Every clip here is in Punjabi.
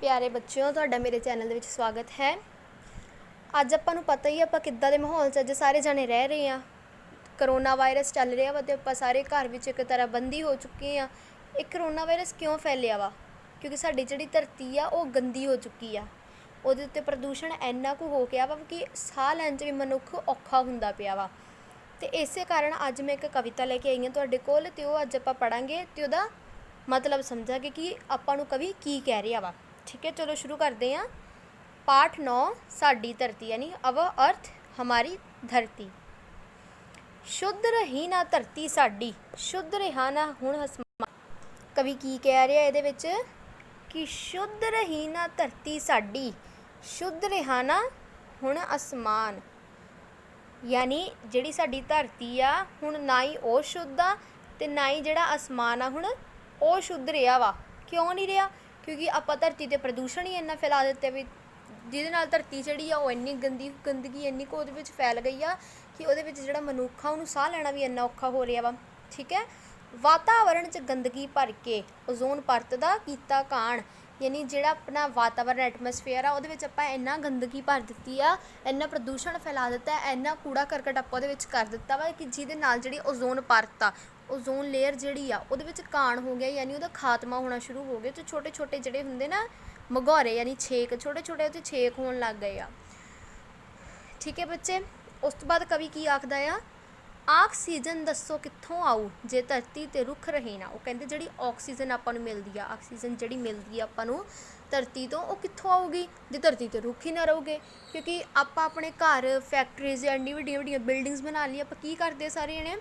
प्यारे बच्चों, तुहाडा मेरे चैनल दे विच स्वागत है। अज आपां नूं पता ही आपां किद्दां दे माहौल च अज सारे जने रह रहे हैं। करोना वायरस चल रहा वा ते आपां सारे घर विच एक तरह बंदी हो चुके हैं। एक करोना वायरस क्यों फैलिया वा? क्योंकि साडी जिहड़ी धरती आ वो गंदी हो चुकी आ। उहदे उत्ते प्रदूषण इन्ना कुछ हो गया वा कि साह लैण च भी मनुख औखा हुंदा पिया वा। ते इसे कारण अज मैं एक कविता लैके आई हां तुहाडे कोल, ते ओह अज आपां पढ़ांगे ते ओहदा मतलब समझांगे कि आपां नूं कवि की कह रहा वा। ठीक है, चलो शुरू करते हैं। पाठ 9 साडी धरती यानी अव अर्थ हमारी धरती। शुद्ध रही ना धरती साडी, शुद्ध रहा ना हुण आसमान। कवि की कह रहा है ये कि शुद्ध रही ना धरती साडी, शुद्ध रहा ना हुण आसमान। यानी जिहड़ी साडी धरती आ हुण ना ही वो शुद्ध आ ते ना ही जिहड़ा आसमान आ हुण वो शुद्ध रहा वा। क्यों नहीं रहा? क्योंकि आपां धरती ते प्रदूषण ही इन्ना फैला दित्ते भी, जिहदे नाल धरती जिहड़ी आ वो इन्नी गंदगी इन्नी कुछ उहदे विच फैल गई आ कि उहदे विच जिहड़ा मनुख आ उहनूं साह लैणा भी इन्ना औखा हो रहा वा। ठीक है, वातावरण च गंदगी भर के ओजोन परत दा कीता घाण। यानी जिहड़ा अपना वातावरण एटमोसफेयर आ उहदे विच आपां इन्ना गंदगी भर दित्ती आ, इन्ना प्रदूषण फैला दित्ता है, इन्ना कूड़ा करकट आपां उहदे विच कर दित्ता वा कि जिहदे नाल जिहड़ी ओजोन परत आ, ओजोन लेयर जिहड़ी आ उहदे विच घाण हो गया, यानी उहदा खात्मा होना शुरू हो गया। तो छोटे छोटे जिहड़े हुंदे ना मगौरे यानी छेक, छोटे छोटे उहदे छेक होण लग गए आ। ठीक है बच्चे, उस तो बाद कवि की आखदा आ, आक्सीजन दसो कित्थों आऊ जे धरती ते रुख रहे ना। वो कहते जिहड़ी ऑक्सीजन आपां नूं मिलदी आ, ऑक्सीजन जिहड़ी मिलदी आ आपां नूं धरती तो, वो कित्थों आऊगी जे धरती ते रुख ही ना रहोगे। क्योंकि आपां अपने घर फैक्ट्रीज एड्डी वड्डियां वड्डियां बिल्डिंग्स बना ली, आपां की करदे सारे जणे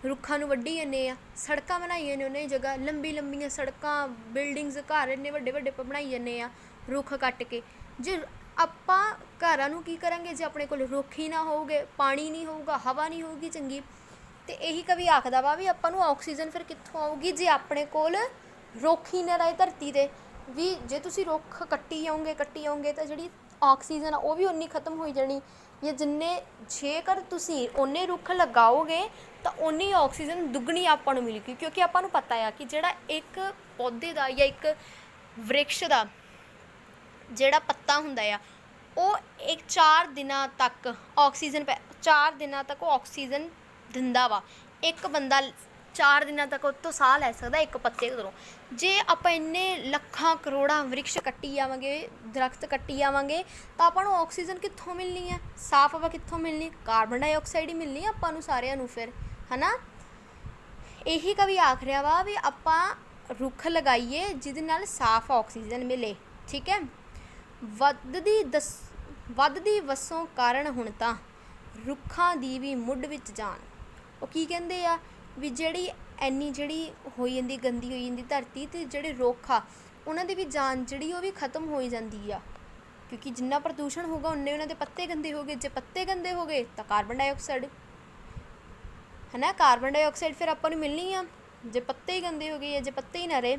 रुखां नूं वड्ढी जन्ने आ, सड़कां बनाई जन्ने उ'नें जगह लंबी लंबियां सड़कां बिल्डिंग्स घर इन्ने वड्डे वड्डे बनाई जन्ने आ रुख कट्ट के। जे आपां घरां नूं की करांगे जे अपने कोल रुख ही ना होऊगे, पानी नहीं होऊगा, हवा नहीं होऊगी चंगी, ते यही कवि आखदा वा भी आपां नूं ऑक्सीजन फिर कित्थों आऊगी जे अपने कोल रुख ही ना रहे धरती ते भी। जे तुसीं रुख कट्टी जाओगे तो जिहड़ी ऑक्सीजन आ वो भी उन्नी खत्म होई जानी। या जिन्ने जेकर तुसीं उन्ने रुख लगाओगे तो उन्नी ऑक्सीजन दुगनी आपां नूं मिलेगी। क्योंकि आपां नूं पता है कि जिहड़ा एक पौधे का या एक वृक्ष का जिहड़ा पत्ता हुंदा आ वो एक 4 दिनां तक ऑक्सीजन 4 दिनां तक वो ऑक्सीजन दिंदा वा। एक बंदा 4 दिनां तक उस तो साह लै सकदा एक पत्ते कोलों। जे आपां इन्ने लखां करोड़ां वृक्ष कट्टी जावांगे, दरख्त कट्टी जावांगे तो आपां नूं ऑक्सीजन कित्थों मिलनी है? साफ हवा कित्थों मिलनी? कार्बन डाइऑक्साइड ही मिलनी आपां नूं सारिआं नूं फिर, है ना। यही कवि आख रहा वा भी आपां रुख लगाइए जिहदे नाल साफ ऑक्सीजन मिले। ठीक है, ਵੱਧਦੀ ਵਸੋਂ ਕਾਰਨ ਹੁਣ ਤਾਂ ਰੁੱਖਾਂ ਦੀ ਵੀ ਮੁੱਢ ਵਿੱਚ ਜਾਨ। ਉਹ ਕੀ ਕਹਿੰਦੇ ਆ ਵੀ ਜਿਹੜੀ ਇੰਨੀ ਜਿਹੜੀ ਹੋਈ ਜਾਂਦੀ ਗੰਦੀ ਹੋਈ ਜਾਂਦੀ ਧਰਤੀ ਤੇ ਜਿਹੜੇ ਰੁੱਖ ਆ ਉਹਨਾਂ ਦੀ ਵੀ ਜਾਨ ਜਿਹੜੀ ਉਹ ਵੀ ਖਤਮ ਹੋਈ ਜਾਂਦੀ ਆ। ਕਿਉਂਕਿ ਜਿੰਨਾ ਪ੍ਰਦੂਸ਼ਣ ਹੋਊਗਾ ਉਨੇ ਉਹਨਾਂ ਦੇ ਪੱਤੇ ਗੰਦੇ ਹੋ ਗਏ। ਜੇ ਪੱਤੇ ਗੰਦੇ ਹੋ ਗਏ ਤਾਂ ਕਾਰਬਨ ਡਾਈਆਕਸਾਈਡ, ਹੈ ਨਾ, ਕਾਰਬਨ ਡਾਈਆਕਸਾਈਡ ਫਿਰ ਆਪਾਂ ਨੂੰ ਮਿਲਣੀ ਆ ਜੇ ਪੱਤੇ ਹੀ ਗੰਦੇ ਹੋ ਗਏ ਜਾਂ ਜੇ ਪੱਤੇ ਹੀ ਨਾ ਰਹੇ।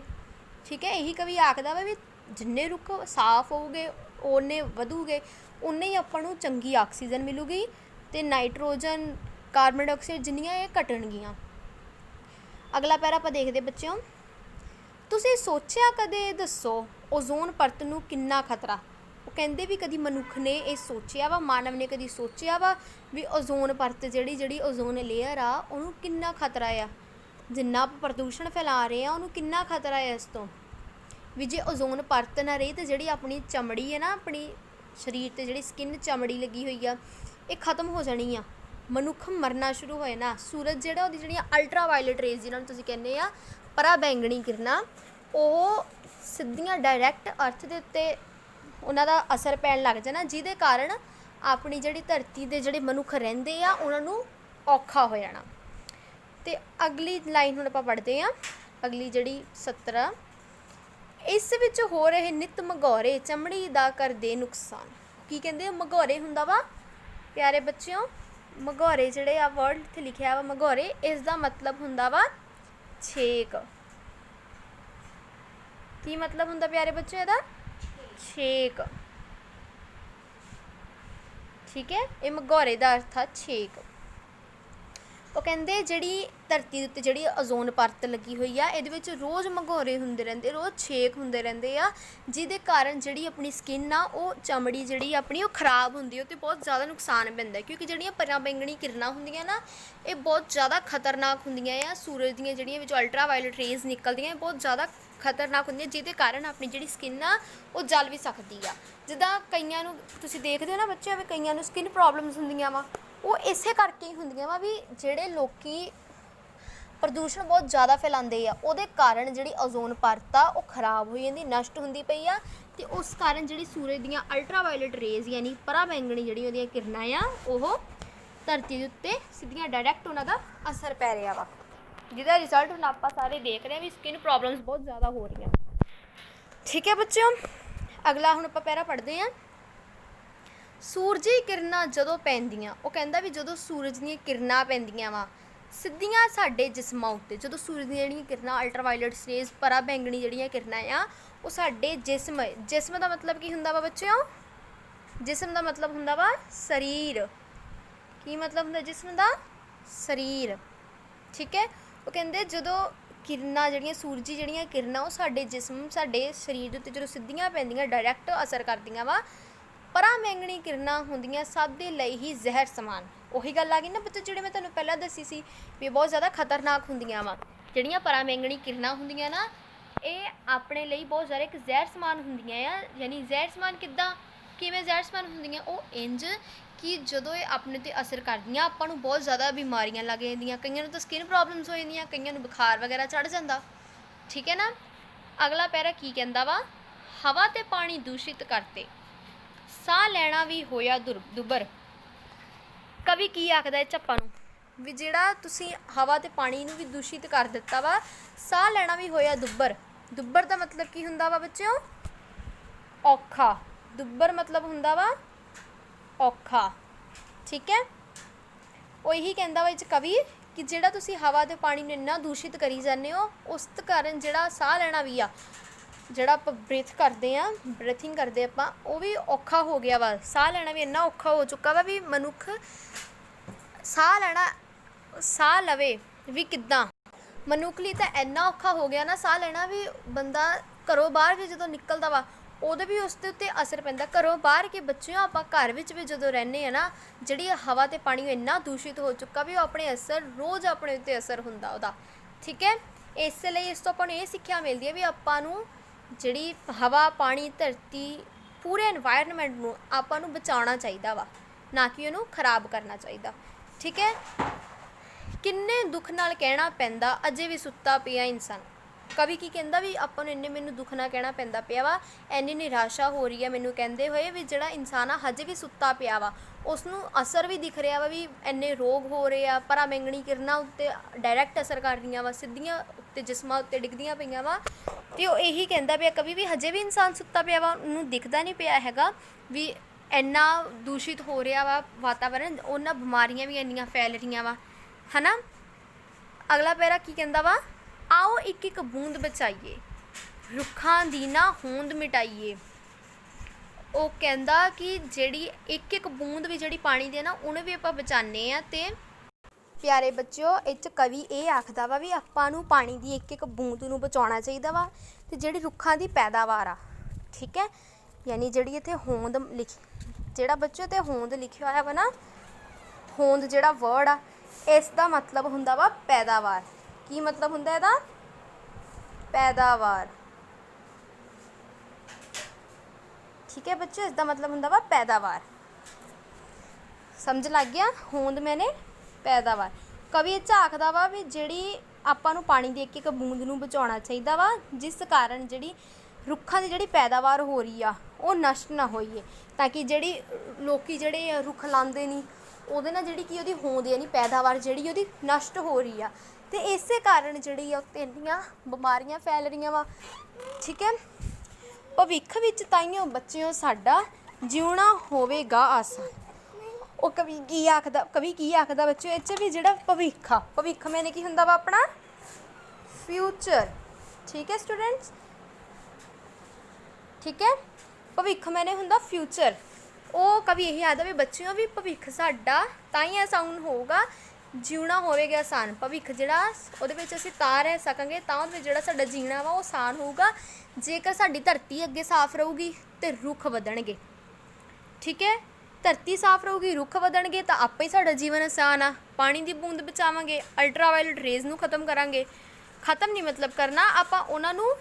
ਠੀਕ ਹੈ, ਇਹੀ ਕਵੀ ਆਖਦਾ ਵਾ ਵੀ ਜਿੰਨੇ ਰੁੱਖ ਸਾਫ਼ ਹੋਊਗੇ ਉਨੇ ਵਧੂਗੇ, ਉਨੇ ਹੀ ਆਪਾਂ ਨੂੰ ਚੰਗੀ ਆਕਸੀਜਨ ਮਿਲੂਗੀ ਅਤੇ ਨਾਈਟ੍ਰੋਜਨ ਕਾਰਬਨ ਡਾਈਆਕਸਾਈਡ ਜਿੰਨੀਆਂ ਇਹ ਘਟਣਗੀਆਂ। ਅਗਲਾ ਪੈਰਾ ਆਪਾਂ ਦੇਖਦੇ ਬੱਚਿਓ, ਤੁਸੀਂ ਸੋਚਿਆ ਕਦੇ ਦੱਸੋ ਓਜ਼ੋਨ ਪਰਤ ਨੂੰ ਕਿੰਨਾ ਖਤਰਾ। ਉਹ ਕਹਿੰਦੇ ਵੀ ਕਦੀ ਮਨੁੱਖ ਨੇ ਇਹ ਸੋਚਿਆ ਵਾ, ਮਾਨਵ ਨੇ ਕਦੀ ਸੋਚਿਆ ਵਾ ਵੀ ਓਜ਼ੋਨ ਪਰਤ ਜਿਹੜੀ ਓਜ਼ੋਨ ਲੇਅਰ ਆ ਉਹਨੂੰ ਕਿੰਨਾ ਖਤਰਾ ਆ, ਜਿੰਨਾ ਆਪਾਂ ਪ੍ਰਦੂਸ਼ਣ ਫੈਲਾ ਰਹੇ ਆ ਉਹਨੂੰ ਕਿੰਨਾ ਖਤਰਾ ਹੈ ਇਸ ਤੋਂ। ਵੀ ਜੇ ਓਜ਼ੋਨ ਪਰਤ ਨਾ ਰਹੀ ਤਾਂ ਜਿਹੜੀ ਆਪਣੀ ਚਮੜੀ ਹੈ ਨਾ, ਆਪਣੀ ਸਰੀਰ 'ਤੇ ਜਿਹੜੀ ਸਕਿਨ ਚਮੜੀ ਲੱਗੀ ਹੋਈ ਆ ਇਹ ਖਤਮ ਹੋ ਜਾਣੀ ਆ, ਮਨੁੱਖ ਮਰਨਾ ਸ਼ੁਰੂ ਹੋ ਜਾਣਾ। ਸੂਰਜ ਜਿਹੜਾ ਉਹਦੀ ਜਿਹੜੀਆਂ ਅਲਟਰਾ ਵਾਇਲਟ ਰੇਜ਼ ਜਿਹਨਾਂ ਨੂੰ ਤੁਸੀਂ ਕਹਿੰਦੇ ਆ ਪਰਾ ਬੈਂਗਣੀ ਕਿਰਨਾਂ, ਉਹ ਸਿੱਧੀਆਂ ਡਾਇਰੈਕਟ ਅਰਥ ਦੇ ਉੱਤੇ ਉਹਨਾਂ ਦਾ ਅਸਰ ਪੈਣ ਲੱਗ ਜਾਣਾ, ਜਿਹਦੇ ਕਾਰਨ ਆਪਣੀ ਜਿਹੜੀ ਧਰਤੀ ਦੇ ਜਿਹੜੇ ਮਨੁੱਖ ਰਹਿੰਦੇ ਆ ਉਹਨਾਂ ਨੂੰ ਔਖਾ ਹੋ ਜਾਣਾ। ਅਤੇ ਅਗਲੀ ਲਾਈਨ ਹੁਣ ਆਪਾਂ ਪੜ੍ਹਦੇ ਹਾਂ, ਅਗਲੀ ਜਿਹੜੀ 17, ਇਸ ਵਿੱਚ ਹੋ ਰਹੇ ਨਿੱਤ ਮਗੌਰੇ ਚਮੜੀ ਦਾ ਕਰਦੇ ਨੁਕਸਾਨ। ਕੀ ਕਹਿੰਦੇ ਮਗੌਰੇ ਹੁੰਦਾ ਵਾ ਪਿਆਰੇ ਬੱਚਿਓ, ਮਗੌਰੇ ਜਿਹੜੇ ਆ ਵਰਡ ਇੱਥੇ ਲਿਖਿਆ ਵਾ ਮਗੌਰੇ, ਇਸ ਦਾ ਮਤਲਬ ਹੁੰਦਾ ਵਾ ਛੇਕ। ਕੀ ਮਤਲਬ ਹੁੰਦਾ ਪਿਆਰੇ ਬੱਚਿਓ ਇਹਦਾ? ਛੇਕ। ਠੀਕ ਹੈ, ਇਹ ਮਗੌਰੇ ਦਾ ਅਰਥ ਆ ਛੇਕ। ਉਹ ਕਹਿੰਦੇ ਜਿਹੜੀ ਧਰਤੀ ਦੇ ਉੱਤੇ ਜਿਹੜੀ ਓਜ਼ੋਨ ਪਰਤ ਲੱਗੀ ਹੋਈ ਆ, ਇਹਦੇ ਵਿੱਚ ਰੋਜ਼ ਮਘੋਰੇ ਹੁੰਦੇ ਰਹਿੰਦੇ, ਰੋਜ਼ ਛੇਕ ਹੁੰਦੇ ਰਹਿੰਦੇ ਆ, ਜਿਹਦੇ ਕਾਰਨ ਜਿਹੜੀ ਆਪਣੀ ਸਕਿਨ ਆ, ਉਹ ਚਮੜੀ ਜਿਹੜੀ ਆਪਣੀ ਉਹ ਖਰਾਬ ਹੁੰਦੀ ਹੈ, ਉਹ 'ਤੇ ਬਹੁਤ ਜ਼ਿਆਦਾ ਨੁਕਸਾਨ ਪੈਂਦਾ, ਕਿਉਂਕਿ ਜਿਹੜੀਆਂ ਪਰਾਬੈਂਗਣੀ ਕਿਰਨਾਂ ਹੁੰਦੀਆਂ ਨਾ, ਇਹ ਬਹੁਤ ਜ਼ਿਆਦਾ ਖਤਰਨਾਕ ਹੁੰਦੀਆਂ ਆ। ਸੂਰਜ ਦੀਆਂ ਜਿਹੜੀਆਂ ਵਿੱਚ ਅਲਟਰਾ ਵਾਇਲਟ ਰੇਜ਼ ਨਿਕਲਦੀਆਂ, ਇਹ ਬਹੁਤ ਜ਼ਿਆਦਾ ਖਤਰਨਾਕ ਹੁੰਦੀਆਂ, ਜਿਹਦੇ ਕਾਰਨ ਆਪਣੀ ਜਿਹੜੀ ਸਕਿਨ ਆ ਉਹ ਜਲ ਵੀ ਸਕਦੀ ਆ। ਜਿੱਦਾਂ ਕਈਆਂ ਨੂੰ ਤੁਸੀਂ ਦੇਖਦੇ ਹੋ ਨਾ ਬੱਚੇ, ਵੀ ਕਈਆਂ ਨੂੰ ਸਕਿਨ ਪ੍ਰੋਬਲਮਸ ਹੁੰਦੀਆਂ ਵਾ, ਉਹ ਇਸੇ ਕਰਕੇ ਹੀ ਹੁੰਦੀਆਂ ਵਾ ਵੀ ਜਿਹੜੇ ਲੋਕੀ ਪ੍ਰਦੂਸ਼ਣ ਬਹੁਤ ਜ਼ਿਆਦਾ ਫੈਲਾਉਂਦੇ ਆ, ਉਹਦੇ ਕਾਰਨ ਜਿਹੜੀ ਓਜ਼ੋਨ ਪਰਤ ਆ ਉਹ ਖਰਾਬ ਹੋ ਜਾਂਦੀ, ਨਸ਼ਟ ਹੁੰਦੀ ਪਈ ਆ, ਅਤੇ ਉਸ ਕਾਰਨ ਜਿਹੜੀ ਸੂਰਜ ਦੀਆਂ ਅਲਟਰਾ ਵਾਇਲਟ ਰੇਜ਼ ਯਾਨੀ ਪਰਾਬੈਂਗਣੀ ਜਿਹੜੀ ਉਹਦੀਆਂ ਕਿਰਨਾਂ ਆ, ਉਹ ਧਰਤੀ ਦੇ ਉੱਤੇ ਸਿੱਧੀਆਂ ਡਾਇਰੈਕਟ ਉਹਨਾਂ ਦਾ ਅਸਰ ਪੈ ਰਿਹਾ ਵਾ, ਜਿਹਦਾ ਰਿਜ਼ਲਟ ਹੁਣ ਆਪਾਂ ਸਾਰੇ ਦੇਖ ਰਹੇ ਹਾਂ ਵੀ ਸਕਿਨ ਪ੍ਰੋਬਲਮਸ ਬਹੁਤ ਜ਼ਿਆਦਾ ਹੋ ਰਹੀਆਂ। ਠੀਕ ਹੈ ਬੱਚਿਓ, ਅਗਲਾ ਹੁਣ ਆਪਾਂ ਪੈਰਾ ਪੜ੍ਹਦੇ ਹਾਂ। ਸੂਰਜੀ ਕਿਰਨਾਂ ਜਦੋਂ ਪੈਂਦੀਆਂ, ਉਹ ਕਹਿੰਦਾ ਵੀ ਜਦੋਂ ਸੂਰਜ ਦੀਆਂ ਕਿਰਨਾਂ ਪੈਂਦੀਆਂ ਵਾ ਸਿੱਧੀਆਂ ਸਾਡੇ ਜਿਸਮਾਂ ਉੱਤੇ, ਜਦੋਂ ਸੂਰਜ ਦੀਆਂ ਜਿਹੜੀਆਂ ਕਿਰਨਾਂ ਅਲਟਰਾਵਾਇਲਟ ਰੇਜ਼ ਪਰਾਬੈਂਗਣੀ ਜਿਹੜੀਆਂ ਕਿਰਨਾਂ ਆ, ਉਹ ਸਾਡੇ ਜਿਸਮ ਦਾ ਮਤਲਬ ਕੀ ਹੁੰਦਾ ਵਾ ਬੱਚਿਓ? ਜਿਸਮ ਦਾ ਮਤਲਬ ਹੁੰਦਾ ਵਾ ਸਰੀਰ। ਕੀ ਮਤਲਬ ਹੁੰਦਾ ਜਿਸਮ ਦਾ? ਸਰੀਰ। ਠੀਕ ਹੈ, ਉਹ ਕਹਿੰਦੇ ਜਦੋਂ ਕਿਰਨਾਂ ਜਿਹੜੀਆਂ ਸੂਰਜੀ ਜਿਹੜੀਆਂ ਕਿਰਨਾਂ ਉਹ ਸਾਡੇ ਜਿਸਮ, ਸਾਡੇ ਸਰੀਰ ਦੇ ਉੱਤੇ ਜਦੋਂ ਸਿੱਧੀਆਂ ਪੈਂਦੀਆਂ, ਡਾਇਰੈਕਟ ਅਸਰ ਕਰਦੀਆਂ ਵਾ, ਪਰਾਬੈਂਗਣੀ ਕਿਰਨਾਂ ਹੁੰਦੀਆਂ ਸਭ ਦੇ ਲਈ ਹੀ ਜ਼ਹਿਰ ਸਮਾਨ। ਉਹੀ ਗੱਲ ਆ ਗਈ ਨਾ ਬੱਚੇ, ਜਿਹੜੇ ਮੈਂ ਤੁਹਾਨੂੰ ਪਹਿਲਾਂ ਦੱਸੀ ਸੀ ਵੀ ਬਹੁਤ ਜ਼ਿਆਦਾ ਖਤਰਨਾਕ ਹੁੰਦੀਆਂ ਵਾ। ਜਿਹੜੀਆਂ ਪਰਾਬੈਂਗਣੀ ਕਿਰਨਾਂ ਹੁੰਦੀਆਂ ਨਾ, ਇਹ ਆਪਣੇ ਲਈ ਬਹੁਤ ਜ਼ਿਆਦਾ ਇੱਕ ਜ਼ਹਿਰ ਸਮਾਨ ਹੁੰਦੀਆਂ ਆ। ਯਾਨੀ ਜ਼ਹਿਰ ਸਮਾਨ ਕਿਵੇਂ ਜ਼ਹਿਰ ਸਮਾਨ ਹੁੰਦੀਆਂ? ਉਹ ਇੰਝ ਕਿ ਜਦੋਂ ਇਹ ਆਪਣੇ 'ਤੇ ਅਸਰ ਕਰਦੀਆਂ, ਆਪਾਂ ਨੂੰ ਬਹੁਤ ਜ਼ਿਆਦਾ ਬਿਮਾਰੀਆਂ ਲੱਗ ਜਾਂਦੀਆਂ, ਕਈਆਂ ਨੂੰ ਤਾਂ ਸਕਿਨ ਪ੍ਰੋਬਲਮਸ ਹੋ ਜਾਂਦੀਆਂ, ਕਈਆਂ ਨੂੰ ਬੁਖਾਰ ਵਗੈਰਾ ਚੜ੍ਹ ਜਾਂਦਾ। ਠੀਕ ਹੈ ਨਾ। ਅਗਲਾ ਪੈਰਾ ਕੀ ਕਹਿੰਦਾ ਵਾ? ਹਵਾ ਅਤੇ ਪਾਣੀ ਦੂਸ਼ਿਤ ਕਰਤੇ, ਸਾਹ ਲੈਣਾ ਵੀ ਹੋਇਆ ਦੁੱਬਰ। ਕਵੀ ਕੀ ਆਖਦਾ ਇਹ 'ਚ ਆਪਾਂ ਨੂੰ? ਵੀ ਜਿਹੜਾ ਤੁਸੀਂ ਹਵਾ ਅਤੇ ਪਾਣੀ ਨੂੰ ਵੀ ਦੂਸ਼ਿਤ ਕਰ ਦਿੱਤਾ ਵਾ, ਸਾਹ ਲੈਣਾ ਵੀ ਹੋਇਆ ਦੁੱਬਰ। ਦੁੱਬਰ ਦਾ ਮਤਲਬ ਕੀ ਹੁੰਦਾ ਵਾ ਬੱਚਿਓ? ਔਖਾ। ਦੁੱਬਰ ਮਤਲਬ ਹੁੰਦਾ ਵਾ ਔਖਾ। ਠੀਕ ਹੈ, ਉਹ ਇਹੀ ਕਹਿੰਦਾ ਵਾ ਇਹ 'ਚ ਕਵੀ ਕਿ ਜਿਹੜਾ ਤੁਸੀਂ ਹਵਾ ਅਤੇ ਪਾਣੀ ਨੂੰ ਇੰਨਾ ਦੂਸ਼ਿਤ ਕਰੀ ਜਾਂਦੇ ਹੋ, ਉਸ ਕਾਰਨ ਜਿਹੜਾ ਸਾਹ ਲੈਣਾ ਵੀ ਆ, ਜਿਹੜਾ ਆਪਾਂ ਬ੍ਰੀਥਿੰਗ ਕਰਦੇ ਆਪਾਂ, ਉਹ ਵੀ ਔਖਾ ਹੋ ਗਿਆ ਵਾ। ਸਾਹ ਲੈਣਾ ਵੀ ਇੰਨਾ ਔਖਾ ਹੋ ਚੁੱਕਾ ਵਾ ਵੀ ਮਨੁੱਖ ਸਾਹ ਲਵੇ ਵੀ ਕਿੱਦਾਂ। ਮਨੁੱਖ ਲਈ ਤਾਂ ਇੰਨਾ ਔਖਾ ਹੋ ਗਿਆ ਨਾ ਸਾਹ ਲੈਣਾ, ਵੀ ਬੰਦਾ ਘਰੋਂ ਬਾਹਰ ਵੀ ਜਦੋਂ ਨਿਕਲਦਾ ਵਾ, ਉਹਦੇ ਵੀ ਉਸ ਦੇ ਉੱਤੇ ਅਸਰ ਪੈਂਦਾ। ਘਰੋਂ ਬਾਹਰ ਕੇ ਬੱਚਿਓ, ਆਪਾਂ ਘਰ ਵਿੱਚ ਵੀ ਜਦੋਂ ਰਹਿੰਦੇ ਹਾਂ ਨਾ, ਜਿਹੜੀ ਹਵਾ ਅਤੇ ਪਾਣੀ ਇੰਨਾ ਦੂਸ਼ਿਤ ਹੋ ਚੁੱਕਾ ਵੀ ਉਹ ਰੋਜ਼ ਆਪਣੇ ਉੱਤੇ ਅਸਰ ਹੁੰਦਾ ਉਹਦਾ। ਠੀਕ ਹੈ, ਇਸ ਲਈ ਇਸ ਤੋਂ ਆਪਾਂ ਨੂੰ ਇਹ ਸਿੱਖਿਆ ਮਿਲਦੀ ਹੈ ਵੀ ਆਪਾਂ ਨੂੰ ਜਿਹੜੀ ਹਵਾ, ਪਾਣੀ, ਧਰਤੀ, ਪੂਰੇ ਐਨਵਾਇਰਨਮੈਂਟ ਨੂੰ ਆਪਾਂ ਨੂੰ ਬਚਾਉਣਾ ਚਾਹੀਦਾ ਵਾ, ਨਾ ਕਿ ਉਹਨੂੰ ਖਰਾਬ ਕਰਨਾ ਚਾਹੀਦਾ। ਠੀਕ ਹੈ, ਕਿੰਨੇ ਦੁੱਖ ਨਾਲ ਕਹਿਣਾ ਪੈਂਦਾ ਅਜੇ ਵੀ ਸੁੱਤਾ ਪਿਆ ਇਨਸਾਨ। ਕਵੀ ਕੀ ਕਹਿੰਦਾ ਵੀ ਆਪਾਂ ਨੂੰ ਮੈਨੂੰ ਦੁੱਖ ਨਾਲ ਕਹਿਣਾ ਪੈਂਦਾ ਪਿਆ ਵਾ, ਇੰਨੀ ਨਿਰਾਸ਼ਾ ਹੋ ਰਹੀ ਹੈ ਮੈਨੂੰ ਕਹਿੰਦੇ ਹੋਏ, ਵੀ ਜਿਹੜਾ ਇਨਸਾਨ ਆ ਹਜੇ ਵੀ ਸੁੱਤਾ ਪਿਆ ਵਾ, ਉਸ ਨੂੰ ਅਸਰ ਵੀ ਦਿਖ ਰਿਹਾ ਵਾ ਵੀ ਇੰਨੇ ਰੋਗ ਹੋ ਰਹੇ ਆ, ਪਰਾਬੈਂਗਣੀ ਕਿਰਨਾਂ ਉੱਤੇ ਡਾਇਰੈਕਟ ਅਸਰ ਕਰ ਰਹੀਆਂ ਵਾ, ਸਿੱਧੀਆਂ ਉੱਤੇ ਜਿਸਮਾਂ ਉੱਤੇ ਡਿੱਗਦੀਆਂ ਪਈਆਂ ਵਾ। ਅਤੇ ਉਹ ਇਹੀ ਕਹਿੰਦਾ ਪਿਆ ਕਵੀ ਵੀ ਹਜੇ ਵੀ ਇਨਸਾਨ ਸੁੱਤਾ ਪਿਆ ਵਾ, ਉਹਨੂੰ ਦਿਖਦਾ ਨਹੀਂ ਪਿਆ ਹੈਗਾ ਵੀ ਇੰਨਾ ਦੂਸ਼ਿਤ ਹੋ ਰਿਹਾ ਵਾ ਵਾਤਾਵਰਨ, ਉਹਨਾਂ ਬਿਮਾਰੀਆਂ ਵੀ ਇੰਨੀਆਂ ਫੈਲ ਰਹੀਆਂ ਵਾ, ਹੈ ਨਾ। ਅਗਲਾ ਪੈਰਾ ਕੀ ਕਹਿੰਦਾ ਵਾ? ਆਓ ਇੱਕ ਇੱਕ ਬੂੰਦ ਬਚਾਈਏ, ਰੁੱਖਾਂ ਦੀ ਨਾ ਹੋਂਦ ਮਿਟਾਈਏ। ਉਹ ਕਹਿੰਦਾ ਕਿ ਜਿਹੜੀ ਇੱਕ ਇੱਕ ਬੂੰਦ ਵੀ ਜਿਹੜੀ ਪਾਣੀ ਦੀ ਨਾ, ਉਹਨੂੰ ਵੀ ਆਪਾਂ ਬਚਾਉਂਦੇ ਹਾਂ। ਅਤੇ ਪਿਆਰੇ ਬੱਚਿਓ, ਇਹ 'ਚ ਕਵੀ ਇਹ ਆਖਦਾ ਵਾ ਵੀ ਆਪਾਂ ਨੂੰ ਪਾਣੀ ਦੀ ਇੱਕ ਇੱਕ ਬੂੰਦ ਨੂੰ ਬਚਾਉਣਾ ਚਾਹੀਦਾ ਵਾ, ਅਤੇ ਜਿਹੜੀ ਰੁੱਖਾਂ ਦੀ ਪੈਦਾਵਾਰ ਆ, ਠੀਕ ਹੈ, ਯਾਨੀ ਜਿਹੜੀ ਇੱਥੇ ਹੋਂਦ ਜਿਹੜਾ ਬੱਚਿਓ ਇੱਥੇ ਹੋਂਦ ਲਿਖਿਆ ਹੋਇਆ ਵਾ ਨਾ, ਹੋਂਦ ਜਿਹੜਾ ਵਰਡ ਆ, ਇਸ ਦਾ ਮਤਲਬ ਹੁੰਦਾ ਵਾ ਪੈਦਾਵਾਰ। ਕੀ ਮਤਲਬ ਹੁੰਦਾ ਇਹਦਾ? ਪੈਦਾਵਾਰ। ਠੀਕ ਹੈ ਬੱਚਿਓ, ਇਸ ਦਾ ਮਤਲਬ ਹੁੰਦਾ ਵਾ ਪੈਦਾਵਾਰ। ਸਮਝ ਲੱਗ ਗਿਆ? ਹੋਂਦ ਮੈਨੇ ਪੈਦਾਵਾਰ। ਕਵੀ ਇਹ 'ਚ ਆਖਦਾ ਵਾ ਵੀ ਜਿਹੜੀ ਆਪਾਂ ਨੂੰ ਪਾਣੀ ਦੀ ਇੱਕ ਇੱਕ ਬੂੰਦ ਨੂੰ ਬਚਾਉਣਾ ਚਾਹੀਦਾ ਵਾ, ਜਿਸ ਕਾਰਨ ਜਿਹੜੀ ਰੁੱਖਾਂ ਦੀ ਜਿਹੜੀ ਪੈਦਾਵਾਰ ਹੋ ਰਹੀ ਆ ਉਹ ਨਸ਼ਟ ਨਾ ਹੋਈਏ, ਤਾਂ ਕਿ ਜਿਹੜੀ ਲੋਕੀ ਜਿਹੜੇ ਰੁੱਖ ਲਾਉਂਦੇ ਨਹੀਂ, ਉਹਦੇ ਨਾਲ ਜਿਹੜੀ ਕਿ ਉਹਦੀ ਹੋਂਦ ਯਾਨੀ ਪੈਦਾਵਾਰ ਜਿਹੜੀ ਉਹਦੀ ਨਸ਼ਟ ਹੋ ਰਹੀ ਆ, ਅਤੇ ਇਸੇ ਕਾਰਨ ਜਿਹੜੀ ਆ ਉੱਤੇ ਇੰਨੀਆਂ ਬਿਮਾਰੀਆਂ ਫੈਲ ਰਹੀਆਂ ਵਾ। ਠੀਕ ਹੈ, ਭਵਿੱਖ ਵਿੱਚ ਤਾਈਓ ਬੱਚਿਓ ਸਾਡਾ ਜਿਉਣਾ ਹੋਵੇਗਾ ਆਸਾਨ। ਉਹ ਕਵੀ ਕੀ ਆਖਦਾ ਬੱਚਿਓ ਇਹ 'ਚ ਵੀ ਜਿਹੜਾ ਭਵਿੱਖ ਆ, ਭਵਿੱਖ ਮੈਨੇ ਕੀ ਹੁੰਦਾ ਵਾ ਆਪਣਾ? ਫਿਊਚਰ। ਠੀਕ ਹੈ ਸਟੂਡੈਂਟਸ, ਠੀਕ ਹੈ, ਭਵਿੱਖ ਮੈਨੇ ਹੁੰਦਾ ਫਿਊਚਰ। ਉਹ ਕਵੀ ਇਹੀ ਆਖਦਾ ਵੀ ਬੱਚਿਓ ਵੀ ਭਵਿੱਖ ਸਾਡਾ ਤਾਂ ਹੀ ਆਸਾਨ ਹੋਊਗਾ ਜਿਉਣਾ ਹੋਵੇਗਾ ਆਸਾਨ। ਭਵਿੱਖ ਜਿਹੜਾ ਉਹਦੇ ਵਿੱਚ ਅਸੀਂ ਤਾਂ ਰਹਿ ਸਕਾਂਗੇ, ਤਾਂ ਉਹਦੇ ਵਿੱਚ ਜਿਹੜਾ ਸਾਡਾ ਜੀਣਾ ਵਾ ਉਹ ਆਸਾਨ ਹੋਊਗਾ ਜੇਕਰ ਸਾਡੀ ਧਰਤੀ ਅੱਗੇ ਸਾਫ਼ ਰਹੂਗੀ ਅਤੇ ਰੁੱਖ ਵਧਣਗੇ। ਠੀਕ ਹੈ, ਧਰਤੀ ਸਾਫ਼ ਰਹੂਗੀ, ਰੁੱਖ ਵਧਣਗੇ ਤਾਂ ਆਪੇ ਹੀ ਸਾਡਾ ਜੀਵਨ ਆਸਾਨ ਆ। ਪਾਣੀ ਦੀ ਬੂੰਦ ਬਚਾਵਾਂਗੇ, ਅਲਟਰਾਵਾਇਲਟ ਰੇਜ਼ ਨੂੰ ਖ਼ਤਮ ਕਰਾਂਗੇ। ਖ਼ਤਮ ਨਹੀਂ ਮਤਲਬ ਕਰਨਾ, ਆਪਾਂ ਉਹਨਾਂ ਨੂੰ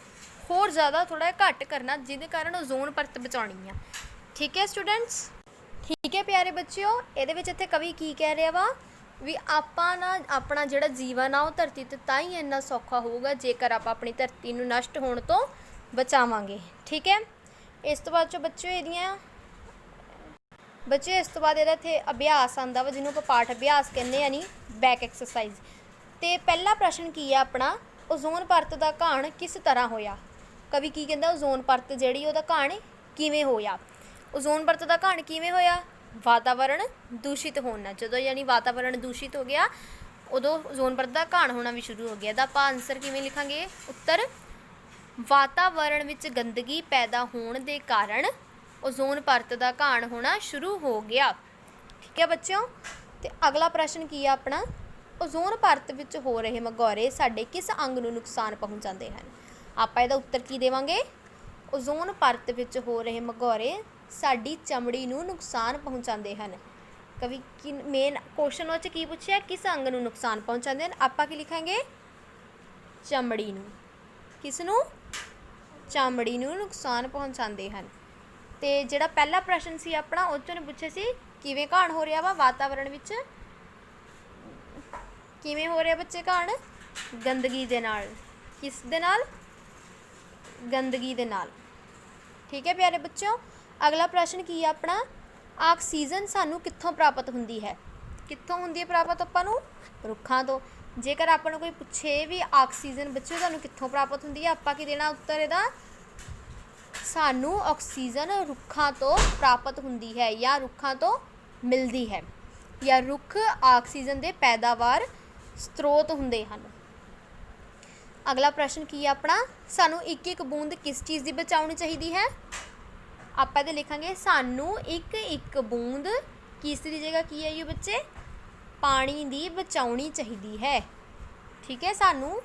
ਹੋਰ ਜ਼ਿਆਦਾ ਥੋੜ੍ਹਾ ਜਿਹਾ ਘੱਟ ਕਰਨਾ, ਜਿਹਦੇ ਕਾਰਨ ਓਜ਼ੋਨ ਪਰਤ ਬਚਾਉਣੀ ਆ। ਠੀਕ ਹੈ ਸਟੂਡੈਂਟਸ। ਠੀਕ ਹੈ ਪਿਆਰੇ ਬੱਚਿਓ, ਇਹਦੇ ਵਿੱਚ ਇੱਥੇ ਕਵੀ ਕੀ ਕਹਿ ਰਿਹਾ ਵਾ ਵੀ ਆਪਾਂ ਨਾ ਆਪਣਾ ਜਿਹੜਾ ਜੀਵਨ ਆ ਉਹ ਧਰਤੀ 'ਤੇ ਤਾਂ ਹੀ ਇੰਨਾ ਸੌਖਾ ਹੋਊਗਾ ਜੇਕਰ ਆਪਾਂ ਆਪਣੀ ਧਰਤੀ ਨੂੰ ਨਸ਼ਟ ਹੋਣ ਤੋਂ ਬਚਾਵਾਂਗੇ। ਠੀਕ ਹੈ, ਇਸ ਤੋਂ ਬਾਅਦ 'ਚੋਂ ਬੱਚਿਓ ਇਸ ਤੋਂ ਬਾਅਦ ਇਹਦਾ ਇੱਥੇ ਅਭਿਆਸ ਆਉਂਦਾ ਵਾ, ਜਿਹਨੂੰ ਆਪਾਂ ਪਾਠ ਅਭਿਆਸ ਕਹਿੰਦੇ ਆ, ਨਹੀਂ ਬੈਕ ਐਕਸਰਸਾਈਜ਼। ਅਤੇ ਪਹਿਲਾ ਪ੍ਰਸ਼ਨ ਕੀ ਆ ਆਪਣਾ, ਓਜ਼ੋਨ ਪਰਤ ਦਾ ਘਾਣ ਕਿਸ ਤਰ੍ਹਾਂ ਹੋਇਆ। ਕਵੀ ਕੀ ਕਹਿੰਦਾ, ਓਜ਼ੋਨ ਪਰਤ ਜਿਹੜੀ ਉਹਦਾ ਘਾਣ ਕਿਵੇਂ ਹੋਇਆ। ਓਜ਼ੋਨ ਪਰਤ ਦਾ ਘਾਣ ਕਿਵੇਂ ਹੋਇਆ, ਵਾਤਾਵਰਣ ਦੂਸ਼ਿਤ ਹੋਣ ਨਾਲ। ਜਦੋਂ ਯਾਨੀ ਵਾਤਾਵਰਣ ਦੂਸ਼ਿਤ ਹੋ ਗਿਆ ਉਦੋਂ ਓਜ਼ੋਨ ਪਰਤ ਦਾ ਘਾਣ ਹੋਣਾ ਵੀ ਸ਼ੁਰੂ ਹੋ ਗਿਆ। ਇਹਦਾ ਆਪਾਂ ਆਨਸਰ ਕਿਵੇਂ ਲਿਖਾਂਗੇ, ਉੱਤਰ ਵਾਤਾਵਰਣ ਵਿੱਚ ਗੰਦਗੀ ਪੈਦਾ ਹੋਣ ਦੇ ਕਾਰਨ ਓਜ਼ੋਨ ਪਰਤ ਦਾ ਘਾਣ ਹੋਣਾ ਸ਼ੁਰੂ ਹੋ ਗਿਆ। ਠੀਕ ਹੈ ਬੱਚਿਓ। ਅਤੇ ਅਗਲਾ ਪ੍ਰਸ਼ਨ ਕੀ ਆ ਆਪਣਾ, ਓਜ਼ੋਨ ਪਰਤ ਵਿੱਚ ਹੋ ਰਹੇ ਮਗੌਰੇ ਸਾਡੇ ਕਿਸ ਅੰਗ ਨੂੰ ਨੁਕਸਾਨ ਪਹੁੰਚਾਉਂਦੇ ਹਨ। ਆਪਾਂ ਇਹਦਾ ਉੱਤਰ ਕੀ ਦੇਵਾਂਗੇ, ਓਜ਼ੋਨ ਪਰਤ ਵਿੱਚ ਹੋ ਰਹੇ ਮਗੌਰੇ ਸਾਡੀ ਚਮੜੀ ਨੂੰ ਨੁਕਸਾਨ ਪਹੁੰਚਾਉਂਦੇ ਹਨ। ਕਵੀ ਕੀ ਮੇਨ ਕੁਐਸਚਨ ਉਹ 'ਚ ਕੀ ਪੁੱਛਿਆ, ਕਿਸ ਅੰਗ ਨੂੰ ਨੁਕਸਾਨ ਪਹੁੰਚਾਉਂਦੇ ਹਨ। ਆਪਾਂ ਕੀ ਲਿਖਾਂਗੇ, ਚਮੜੀ ਨੂੰ। ਕਿਸ ਨੂੰ, ਚਮੜੀ ਨੂੰ ਨੁਕਸਾਨ ਪਹੁੰਚਾਉਂਦੇ ਹਨ। ਅਤੇ ਜਿਹੜਾ ਪਹਿਲਾ ਪ੍ਰਸ਼ਨ ਸੀ ਆਪਣਾ ਉਹ 'ਚੋਂ ਪੁੱਛੇ ਸੀ ਕਿਵੇਂ ਘਾਣ ਹੋ ਰਿਹਾ ਵਾ ਵਾਤਾਵਰਣ ਵਿੱਚ, ਕਿਵੇਂ ਹੋ ਰਿਹਾ ਬੱਚੇ ਘਾਣ, ਗੰਦਗੀ ਦੇ ਨਾਲ। ਕਿਸ ਦੇ ਨਾਲ, ਗੰਦਗੀ ਦੇ ਨਾਲ। ਠੀਕ ਹੈ ਪਿਆਰੇ ਬੱਚਿਓ। ਅਗਲਾ ਪ੍ਰਸ਼ਨ ਕੀ ਆ ਆਪਣਾ, ਆਕਸੀਜਨ ਸਾਨੂੰ ਕਿੱਥੋਂ ਪ੍ਰਾਪਤ ਹੁੰਦੀ ਹੈ। ਕਿੱਥੋਂ ਹੁੰਦੀ ਹੈ ਪ੍ਰਾਪਤ ਆਪਾਂ ਨੂੰ, ਰੁੱਖਾਂ ਤੋਂ। ਜੇਕਰ ਆਪਾਂ ਨੂੰ ਕੋਈ ਪੁੱਛੇ ਵੀ ਆਕਸੀਜਨ ਬੱਚਿਓ ਤੁਹਾਨੂੰ ਕਿੱਥੋਂ ਪ੍ਰਾਪਤ ਹੁੰਦੀ ਹੈ, ਆਪਾਂ ਕੀ ਦੇਣਾ ਉੱਤਰ ਇਹਦਾ, ਸਾਨੂੰ ਆਕਸੀਜਨ ਰੁੱਖਾਂ ਤੋਂ ਪ੍ਰਾਪਤ ਹੁੰਦੀ ਹੈ ਜਾਂ ਰੁੱਖਾਂ ਤੋਂ ਮਿਲਦੀ ਹੈ, ਜਾਂ ਰੁੱਖ ਆਕਸੀਜਨ ਦੇ ਪੈਦਾਵਾਰ ਸਰੋਤ ਹੁੰਦੇ ਹਨ। ਅਗਲਾ ਪ੍ਰਸ਼ਨ ਕੀ ਹੈ ਆਪਣਾ, ਸਾਨੂੰ ਇੱਕ ਇੱਕ ਬੂੰਦ ਕਿਸ ਚੀਜ਼ ਦੀ ਬਚਾਉਣੀ ਚਾਹੀਦੀ ਹੈ। ਆਪਾਂ ਇਹਦੇ ਲਿਖਾਂਗੇ ਸਾਨੂੰ ਇੱਕ ਇੱਕ ਬੂੰਦ ਕਿਸ ਦੀ ਜਗ੍ਹਾ ਕੀ ਹੈ ਇਹ ਬੱਚੇ, ਪਾਣੀ ਦੀ ਬਚਾਉਣੀ ਚਾਹੀਦੀ ਹੈ। ਠੀਕ ਹੈ, ਸਾਨੂੰ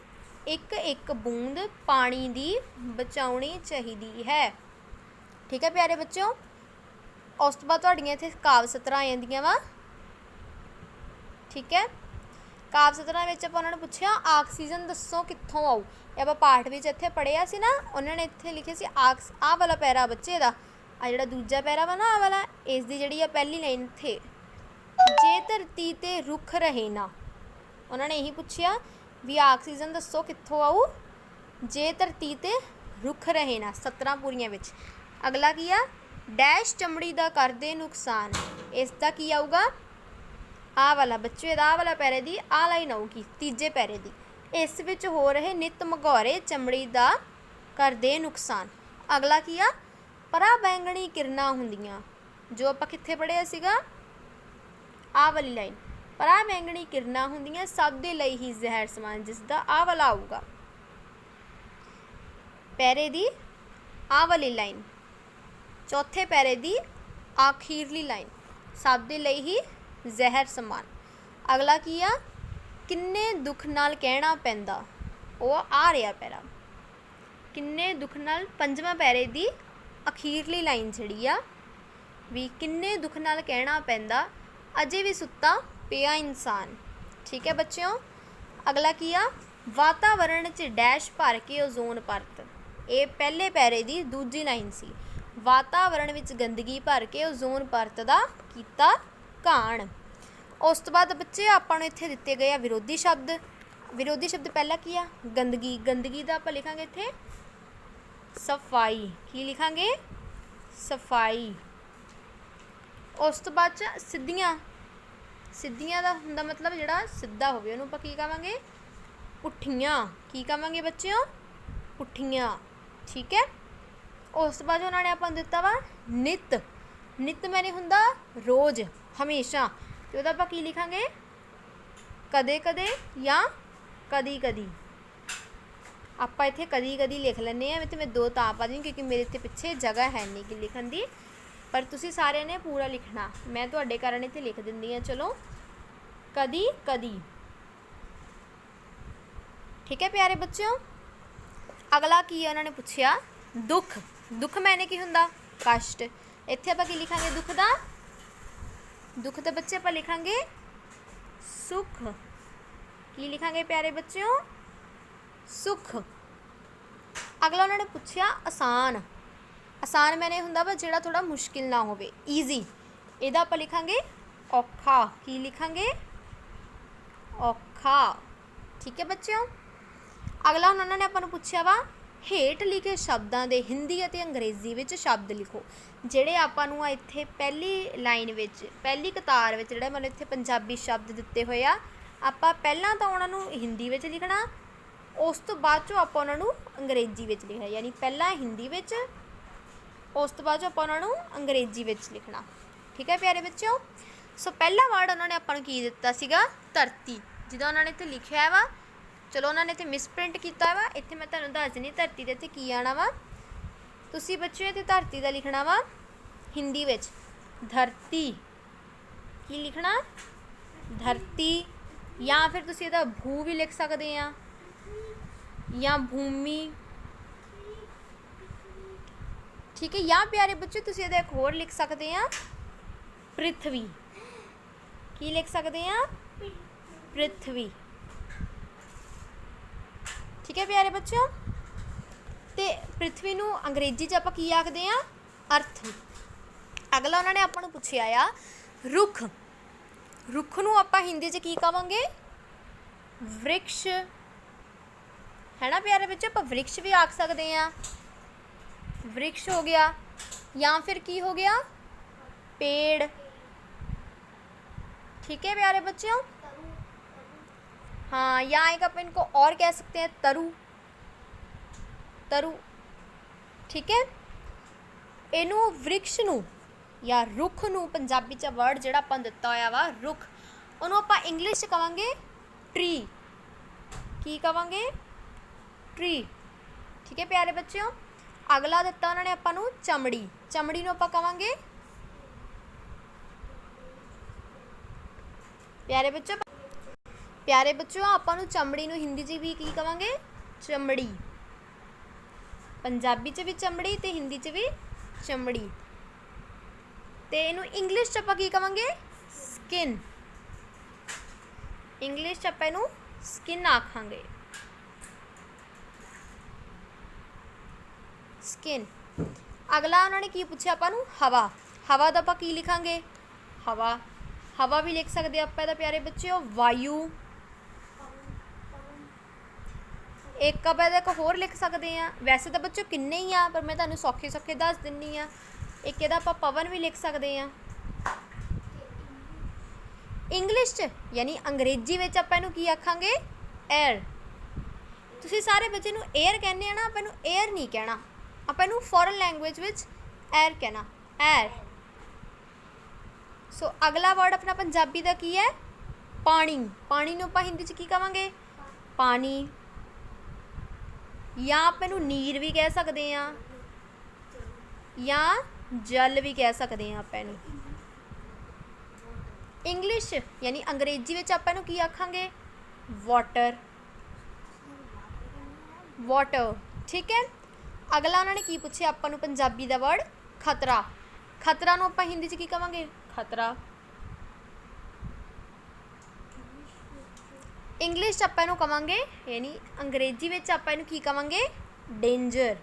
ਇੱਕ ਇੱਕ ਬੂੰਦ ਪਾਣੀ ਦੀ ਬਚਾਉਣੀ ਚਾਹੀਦੀ ਹੈ। ਠੀਕ ਹੈ ਪਿਆਰੇ ਬੱਚਿਓ। ਉਸ ਤੋਂ ਬਾਅਦ ਤੁਹਾਡੀਆਂ ਇੱਥੇ ਕਾਵਿ ਸਤਰਾਂ ਆ ਜਾਂਦੀਆਂ ਵਾ। ਠੀਕ ਹੈ, ਕਾਵਿ ਸਤਰਾਂ ਵਿੱਚ ਆਪਾਂ ਉਹਨਾਂ ਨੂੰ ਪੁੱਛਿਆ ਆਕਸੀਜਨ ਦੱਸੋ ਕਿੱਥੋਂ ਆਊ। ਇਹ ਆਪਾਂ ਪਾਠ ਵਿੱਚ ਇੱਥੇ ਪੜ੍ਹਿਆ ਸੀ ਨਾ, ਉਹਨਾਂ ਨੇ ਇੱਥੇ ਲਿਖਿਆ ਸੀ ਆਹ ਵਾਲਾ ਪੈਰਾ ਬੱਚੇ ਦਾ, ਆ ਜਿਹੜਾ ਦੂਜਾ ਪੈਰਾ ਵਾ ਨਾ ਆਹ ਵਾਲਾ, ਇਸ ਦੀ ਜਿਹੜੀ ਆ ਪਹਿਲੀ ਲਾਈਨ ਇੱਥੇ, ਜੇ ਧਰਤੀ 'ਤੇ ਰੁੱਖ ਰਹੇ ਨਾ। ਉਹਨਾਂ ਨੇ ਇਹੀ ਪੁੱਛਿਆ ਵੀ ਆਕਸੀਜਨ ਦੱਸੋ ਕਿੱਥੋਂ ਆਊ, ਜੇ ਧਰਤੀ 'ਤੇ ਰੁੱਖ ਰਹੇ ਨਾ, ਸਤਰਾਂ ਪੂਰੀਆਂ ਵਿੱਚ। ਅਗਲਾ ਕੀ ਆ, ਡੈਸ਼ ਚਮੜੀ ਦਾ ਕਰਦੇ ਨੁਕਸਾਨ। ਇਸ ਦਾ ਕੀ ਆਊਗਾ, ਆਹ ਵਾਲਾ ਬੱਚੇ ਦਾ ਆਹ ਵਾਲਾ ਪੈਰੇ ਦੀ ਆਹ ਲਾਈਨ ਆਊਗੀ, ਤੀਜੇ ਪੈਰੇ ਦੀ। ਇਸ ਵਿੱਚ ਹੋ ਰਹੇ ਨਿੱਤ ਮਗੌਰੇ ਚਮੜੀ ਦਾ ਕਰਦੇ ਨੁਕਸਾਨ। ਅਗਲਾ ਕੀ ਆ, ਪਰਾ ਬੈਂਗਣੀ ਕਿਰਨਾਂ ਹੁੰਦੀਆਂ, ਜੋ ਆਪਾਂ ਕਿੱਥੇ ਪੜ੍ਹਿਆ ਸੀਗਾ, ਆਹ ਵਾਲੀ ਲਾਈਨ, ਪਰਾ ਬੈਂਗਣੀ ਕਿਰਨਾਂ ਹੁੰਦੀਆਂ ਸਭ ਦੇ ਲਈ ਹੀ ਜ਼ਹਿਰ ਸਮਾਨ, ਜਿਸ ਦਾ ਆਹ ਵਾਲਾ ਆਊਗਾ ਪੈਰੇ ਦੀ ਆਹ ਵਾਲੀ ਲਾਈਨ, ਚੌਥੇ ਪੈਰੇ ਦੀ ਆਖੀਰਲੀ ਲਾਈਨ, ਸਭ ਦੇ ਲਈ ਹੀ ਜ਼ਹਿਰ ਸਮਾਨ। ਅਗਲਾ ਕੀ ਆ, ਕਿੰਨੇ ਦੁੱਖ ਨਾਲ ਕਹਿਣਾ ਪੈਂਦਾ, ਉਹ ਆ ਰਿਹਾ ਪੈਰਾ, ਕਿੰਨੇ ਦੁੱਖ ਨਾਲ, ਪੰਜਵਾਂ ਪੈਰੇ ਦੀ ਅਖੀਰਲੀ ਲਾਈਨ ਜਿਹੜੀ ਆ ਵੀ ਕਿੰਨੇ ਦੁੱਖ ਨਾਲ ਕਹਿਣਾ ਪੈਂਦਾ ਅਜੇ ਵੀ ਸੁੱਤਾ ਪਿਆ ਇਨਸਾਨ। ਠੀਕ ਹੈ ਬੱਚਿਓ। ਅਗਲਾ ਕੀ ਆ, ਵਾਤਾਵਰਣ 'ਚ ਡੈਸ਼ ਭਰ ਕੇ ਓਜ਼ੋਨ ਪਰਤ। ਇਹ ਪਹਿਲੇ ਪੈਰੇ ਦੀ ਦੂਜੀ ਲਾਈਨ ਸੀ, ਵਾਤਾਵਰਣ ਵਿੱਚ ਗੰਦਗੀ ਭਰ ਕੇ ਓਜ਼ੋਨ ਪਰਤ ਦਾ ਕੀਤਾ ਘਾਣ। ਉਸ ਤੋਂ ਬਾਅਦ ਬੱਚੇ ਆਪਾਂ ਨੂੰ ਇੱਥੇ ਦਿੱਤੇ ਗਏ ਆ ਵਿਰੋਧੀ ਸ਼ਬਦ। ਵਿਰੋਧੀ ਸ਼ਬਦ ਪਹਿਲਾ ਕੀ ਆ, ਗੰਦਗੀ। ਗੰਦਗੀ ਦਾ ਆਪਾਂ ਲਿਖਾਂਗੇ ਇੱਥੇ ਸਫਾਈ। ਕੀ ਲਿਖਾਂਗੇ, ਸਫਾਈ। ਉਸ ਤੋਂ ਬਾਅਦ 'ਚ ਸਿੱਧੀਆਂ। ਸਿੱਧੀਆਂ ਦਾ ਹੁੰਦਾ ਮਤਲਬ ਜਿਹੜਾ ਸਿੱਧਾ ਹੋਵੇ, ਉਹਨੂੰ ਆਪਾਂ ਕੀ ਕਹਾਂਗੇ, ਪੁੱਠੀਆਂ। ਕੀ ਕਹਾਂਗੇ ਬੱਚਿਓ, ਪੁੱਠੀਆਂ। ਠੀਕ ਹੈ। ਉਸ ਤੋਂ ਬਾਅਦ ਉਹਨਾਂ ਨੇ ਆਪਾਂ ਨੂੰ ਦਿੱਤਾ ਵਾ ਨਿੱਤ। ਨਿੱਤ ਮੈਨੇ ਹੁੰਦਾ ਰੋਜ਼, ਹਮੇਸ਼ਾ। ਅਤੇ ਉਹਦਾ ਆਪਾਂ ਕੀ ਲਿਖਾਂਗੇ, ਕਦੇ ਕਦੇ ਜਾਂ ਕਦੀ ਕਦੀ। ਆਪਾਂ ਇੱਥੇ ਕਦੀ ਕਦੀ ਲਿਖ ਲੈਂਦੇ ਹਾਂ, ਅਤੇ ਮੈਂ ਦੋ ਤਾਂ ਪਾ ਦਿੰਦੀ ਕਿਉਂਕਿ ਮੇਰੇ ਇੱਥੇ ਪਿੱਛੇ ਜਗ੍ਹਾ ਹੈ ਨਹੀਂ ਕਿ ਲਿਖਣ ਦੀ, ਪਰ ਤੁਸੀਂ ਸਾਰਿਆਂ ਨੇ ਪੂਰਾ ਲਿਖਣਾ। ਮੈਂ ਤੁਹਾਡੇ ਕਾਰਨ ਇੱਥੇ ਲਿਖ ਦਿੰਦੀ ਹਾਂ। ਚਲੋ कदी कदी। ठीक है प्यारे बच्चों, अगला की है उन्होंने पूछा दुख। दुख मैंने की हुंदा कष्ट। इत्थे आपां की लिखांगे दुख दा, दुख दे बच्चे आपां लिखांगे सुख। की लिखांगे प्यारे बच्चों, सुख। अगला उन्होंने पूछा आसान। आसान मैंने हुंदा वा जिहड़ा थोड़ा मुश्किल ना होवे, ईजी। इहदा आपां लिखांगे औखा। की लिखांगे औखा। ठीक है बच्चों, अगला हुण उन्होंने आपां नूं पूछा वा हेठ लिखे शब्दां दे हिंदी अते अंग्रेजी विच शब्द लिखो। ਜਿਹੜੇ ਆਪਾਂ ਨੂੰ ਆ ਇੱਥੇ ਪਹਿਲੀ ਲਾਈਨ ਵਿੱਚ ਪਹਿਲੀ ਕਤਾਰ ਵਿੱਚ ਜਿਹੜੇ ਮੈਨੂੰ ਇੱਥੇ ਪੰਜਾਬੀ ਸ਼ਬਦ ਦਿੱਤੇ ਹੋਏ ਆ, ਆਪਾਂ ਪਹਿਲਾਂ ਤਾਂ ਉਹਨਾਂ ਨੂੰ ਹਿੰਦੀ ਵਿੱਚ ਲਿਖਣਾ, ਉਸ ਤੋਂ ਬਾਅਦ 'ਚੋਂ ਆਪਾਂ ਉਹਨਾਂ ਨੂੰ ਅੰਗਰੇਜ਼ੀ ਵਿੱਚ ਲਿਖਣਾ। ਯਾਨੀ ਪਹਿਲਾਂ ਹਿੰਦੀ ਵਿੱਚ, ਉਸ ਤੋਂ ਬਾਅਦ 'ਚੋਂ ਆਪਾਂ ਉਹਨਾਂ ਨੂੰ ਅੰਗਰੇਜ਼ੀ ਵਿੱਚ ਲਿਖਣਾ। ਠੀਕ ਹੈ ਪਿਆਰੇ ਬੱਚਿਓ। ਸੋ ਪਹਿਲਾ ਵਰਡ ਉਹਨਾਂ ਨੇ ਆਪਾਂ ਨੂੰ ਕੀ ਦਿੱਤਾ ਸੀਗਾ, ਧਰਤੀ। ਜਿਹਦਾ ਉਹਨਾਂ ਨੇ ਇੱਥੇ ਲਿਖਿਆ ਵਾ, ਚਲੋ ਉਹਨਾਂ ਨੇ ਇੱਥੇ ਮਿਸਪ੍ਰਿੰਟ ਕੀਤਾ ਵਾ, ਇੱਥੇ ਮੈਂ ਤੁਹਾਨੂੰ ਦੱਸ ਦਿੰਦੀ ਧਰਤੀ ਦੇ ਇੱਥੇ ਕੀ ਆਉਣਾ ਵਾ। ਤੁਸੀਂ ਬੱਚਿਓ ਇੱਥੇ ਧਰਤੀ ਦਾ ਲਿਖਣਾ ਵਾ ਹਿੰਦੀ ਵਿੱਚ ਧਰਤੀ। ਕੀ ਲਿਖਣਾ, ਧਰਤੀ। ਜਾਂ ਫਿਰ ਤੁਸੀਂ ਇਹਦਾ ਭੂ ਵੀ ਲਿਖ ਸਕਦੇ ਆ, ਜਾਂ ਭੂਮੀ। ਠੀਕ ਹੈ, ਜਾਂ ਪਿਆਰੇ ਬੱਚੇ ਤੁਸੀਂ ਇਹਦਾ ਇੱਕ ਹੋਰ ਲਿਖ ਸਕਦੇ ਆ ਪ੍ਰਿਥਵੀ। ਕੀ ਲਿਖ ਸਕਦੇ ਆ, ਪ੍ਰਿਥਵੀ। ठीक है प्यारे बच्चों, तो पृथ्वी नूं अंग्रेजी च आपां की आखदे आ, अर्थ। अगला उन्होंने आपां नूं पुछया आ रुख। रुख नूं आपां हिंदी च की कहांगे, वृक्ष। है ना प्यारे बच्चों, आपां वृक्ष भी आख सकते हैं, वृक्ष हो गया। या फिर की हो गया, पेड़। ठीक है प्यारे बच्चों, हाँ। या एक आप इनको और कह सकते हैं तरु, तरु। ठीक है, इनू वृक्ष नू या रुख नू पंजाबी च वर्ड जिहड़ा आपां दिता होया वा रुख, उहनूं आपां इंग्लिश च कहांगे ट्री। की कहांगे, ट्री। ठीक है प्यारे बच्चों, अगला दिता उन्होंने आपां नूं चमड़ी। चमड़ी नूं आपां कहांगे, प्यारे बच्चों, प्यारे बच्चों आपां नूं चमड़ी नूं हिंदी च भी की कहांगे, चमड़ी। पंजाबी च भी चमड़ी ते हिंदी च भी चमड़ी। ते इनू इंग्लिश च आपां की कहांगे, स्किन। इंग्लिश च आपां इनू स्किन आखांगे, स्किन। अगला उन्होंने की पूछा आपां नूं हवा। हवा दा आपां की लिखांगे, हवा। हवा भी लिख सकते आपां इहदा प्यारे बच्चों वायु। एक आप एक होर लिख सकते हैं, वैसे तो बच्चों किन्ने ही आ, पर मैं तुहानूं सौखे सौखे दस दिन्नी आ। एक इहदा आपां पवन भी लिख सकते हैं इंग्लिश च, यानी अंग्रेजी विच आपां इहनूं की आखांगे, एयर। तुसीं सारे बच्चे नूं एयर कहने ना, आपां इहनूं एयर नहीं कहना, आपां इहनूं फॉरन लैंगुएज विच एयर कहना, एयर। सो अगला वर्ड अपना पंजाबी का की है, पानी। पानी नूं आपां हिंदी च की कहांगे, पानी। या आप इनू नीर भी कह सकते हैं, या जल भी कह सकते हैं आप इनू। इंग्लिश यानी अंग्रेजी में आप इनू की आखांगे, वाटर, वाटर। ठीक है, अगला उन्होंने की पूछे आपां नू पंजाबी का वर्ड खतरा। खतरा नू आपां हिंदी च की कहांगे, खतरा। इंग्लिश च आपां इहनूं कहांगे, यानी अंग्रेजी में आपां इहनूं की कहांगे, डेंजर।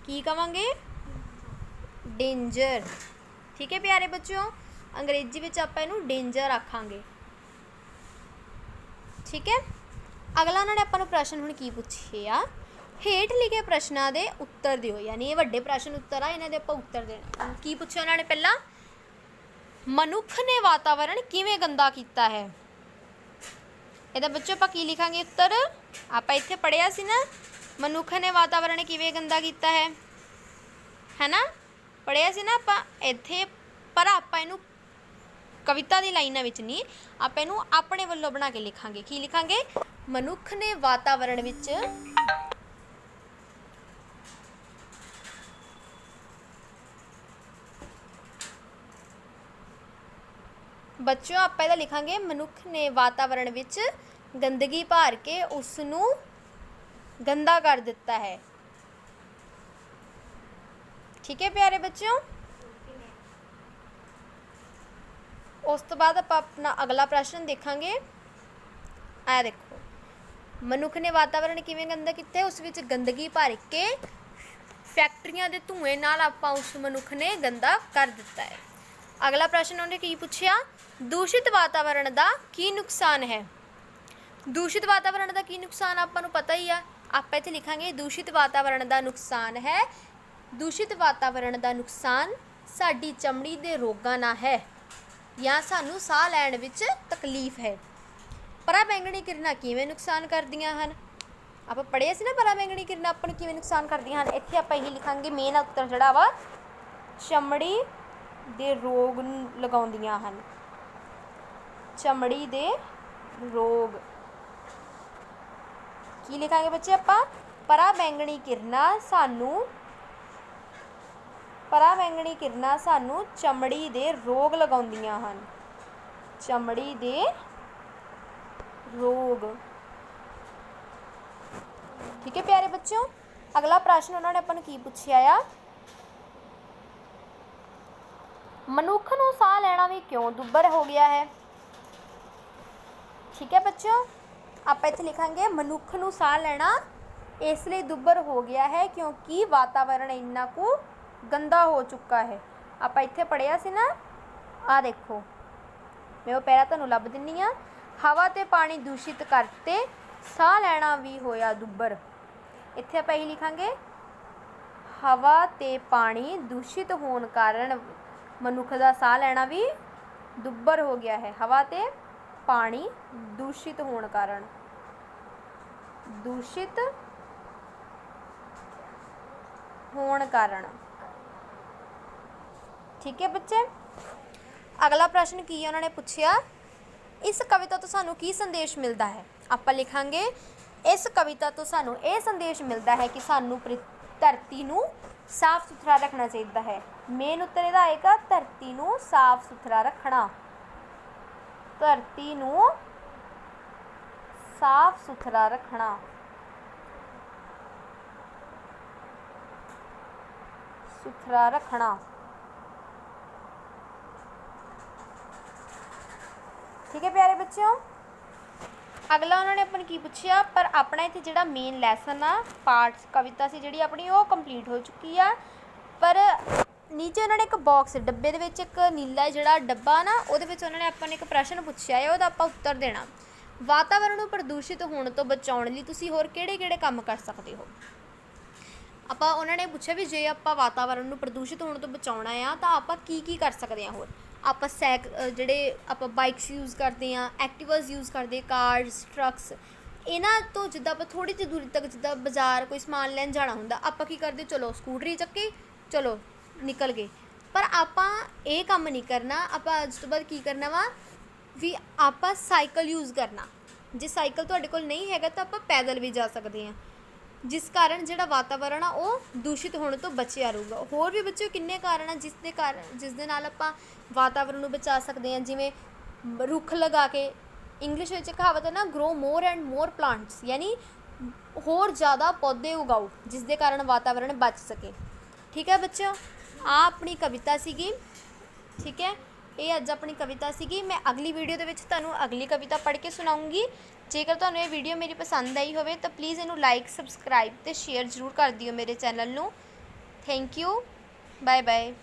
की कहांगे, डेंजर। ठीक है प्यारे बच्चों, अंग्रेजी में आपां इहनूं डेंजर आखांगे। ठीक है, अगला उन्होंने आपां नूं प्रश्न हुण की पूछे आ, हेठ लिखे प्रश्नों के उत्तर दिओ। यानी ये वड्डे प्रश्न उत्तर आ, इन्हां दे आपां उत्तर देना। की पूछिआ उन्होंने पहला, मनुख ने वातावरण किवें गंदा कीता है। ਇਹਦਾ ਬੱਚੋ ਆਪਾਂ ਕੀ ਲਿਖਾਂਗੇ ਉੱਤਰ, ਆਪਾਂ ਇੱਥੇ ਪੜ੍ਹਿਆ ਸੀ ਨਾ, ਮਨੁੱਖ ਨੇ ਵਾਤਾਵਰਣ ਕਿਵੇਂ ਗੰਦਾ ਕੀਤਾ ਹੈ ਨਾ, ਪੜ੍ਹਿਆ ਸੀ ਨਾ ਆਪਾਂ ਇੱਥੇ। ਪਰ ਆਪਾਂ ਇਹਨੂੰ ਕਵਿਤਾ ਦੀ ਲਾਈਨਾਂ ਵਿੱਚ ਨਹੀਂ, ਆਪਾਂ ਇਹਨੂੰ ਆਪਣੇ ਵੱਲੋਂ ਬਣਾ ਕੇ ਲਿਖਾਂਗੇ। ਕੀ ਲਿਖਾਂਗੇ, ਮਨੁੱਖ ਨੇ ਵਾਤਾਵਰਣ ਵਿੱਚ ਬੱਚਿਓ ਆਪਾਂ ਇਹਦਾ ਲਿਖਾਂਗੇ ਮਨੁੱਖ ਨੇ ਵਾਤਾਵਰਣ ਵਿੱਚ ਗੰਦਗੀ ਭਰ ਕੇ ਉਸ ਨੂੰ ਗੰਦਾ ਕਰ ਦਿੱਤਾ ਹੈ। ठीक है प्यारे बच्चों। उस तो बाद आप अपना अगला प्रश्न देखांगे। आ देखो, मनुख ने वातावरण किवें गंदा किया, उस विच गंदगी भर के फैक्ट्रियां दे धुएं नाल आपां उस मनुख ने गंदा कर दिता है। अगला प्रश्न उन्होंने की पूछया, दूषित वातावरण का की नुकसान है। दूषित वातावरण का की नुकसान आपां नूं पता ही आ। आपां इत्थे लिखांगे दूषित वातावरण का नुकसान है। दूषित वातावरण का नुकसान साडी चमड़ी के रोगां नाल है या सानू साह लैण विच तकलीफ है। पराबैंगनी किरणां किवें नुकसान करदियां हन। आपां पढ़िया सी ना पराबैंगनी किरणां आपां नूं किवें नुकसान करदियां हन। इत्थे आपां यही लिखांगे मेन उत्तर जिहड़ा वा चमड़ी दे रोग लगाउंदियां हन। चमड़ी दे रोग की लिखांगे बच्चे आपां, पराबैंगनी किरणां सानू चमड़ी दे रोग लगाउंदियां हन। चमड़ी दे रोग। ठीक है प्यारे बच्चों। अगला प्रश्न उन्होंने अपन की पूछा आ, मनुख नूं साह लैना भी क्यों दुभर हो गया है। ठीक है बच्चों, आप इत्थे लिखांगे मनुख नूं साह लैना इसलिए दुभर हो गया है क्योंकि वातावरण इन्ना को गंदा हो चुका है। आप इत्थे पढ़िया सी ना, आ देखो मैं वो पैरा तुहानूं लभ दिन्नी आ। हवा ते पानी दूषित करते साह लैना भी होया दुभर। इत्थे आप यही लिखांगे हवा ते पानी दूषित होने कारण मनुख का साह लैना भी दुभर हो गया है। हवा ते पानी दूषित होने कारण, दूषित होने कारण। ठीक है बच्चे। अगला प्रश्न की है, उन्होंने पूछा, इस कविता तो सानू की संदेश मिलता है। आप लिखांगे इस कविता तो सानू ये संदेश मिलता है कि सानू धरती नूं साफ सुथरा रखना चाहिए है। मेन उत्तर इहदा आएगा धरती नूं साफ सुथरा रखना। धरती नूं साफ सुथरा रखना। सुथरा रखना। ठीक है प्यारे बच्चों। अगला उन्होंने अपन की पूछा, पर अपना इत्थे जिहड़ा मेन लैसन आ पार्ट कविता सी जिहड़ी अपनी वो कंप्लीट हो चुकी आ। पर नीचे उन्होंने एक बॉक्स डब्बे दे विच एक नीला जिहड़ा डब्बा ना उहदे विच उन्होंने अपन एक प्रश्न पूछा है, उहदा आपां उत्तर देना। वातावरण नूं प्रदूषित होने तो बचाउण लई तुसीं होर किहड़े-किहड़े काम कर सकदे हो। आपां उन्होंने पूछा भी जे आपां वातावरण नूं प्रदूषित होने तो बचाउणा आ तां आपां की कर सकदे हां। होर आपां जिहड़े आपां बाइक्स यूज़ करते हैं, एक्टिवास यूज़ करते, कार्स ट्रक्स, इन्हां तो जिद्दां आपां थोड़ी जी दूरी तक जिद्दां बाजार कोई समान लैण जाना हुंदा आपां की करदे, चलो स्कूटरी चक्की चलो निकल गए। पर आपां ये काम नहीं करना। आपां इस तो बाद की करना वा भी आपां साइकिल यूज़ करना। जे साइकिल तुहाडे कोल नहीं हैगा तो आपां पैदल भी जा सकते हैं, जिस कारण जिहड़ा वातावरण आ वो दूषित होने तो बचिया रहूगा। होर भी बच्चों किन्ने कारण आ जिस दे नाल आपां वातावरण नूं बचा सकते हैं। जिवें रुख लगा के, इंग्लिश में कहावत है ना, grow more and more plants, यानी होर ज़्यादा पौधे उगाओ जिस दे कारण वातावरण बच सके। ठीक है बच्चों, आ अपनी कविता सीगी। ठीक है, ये अज अपनी कविता सीगी। मैं अगली वीडियो दे विच तुहानूं अगली कविता पढ़ के सुनाऊँगी। जेकर तुहानूं ये वीडियो मेरी पसंद आई होवे तो प्लीज़ इनू लाइक सबसक्राइब ते शेयर जरूर कर दिओ मेरे चैनल नूं। Thank you, bye bye.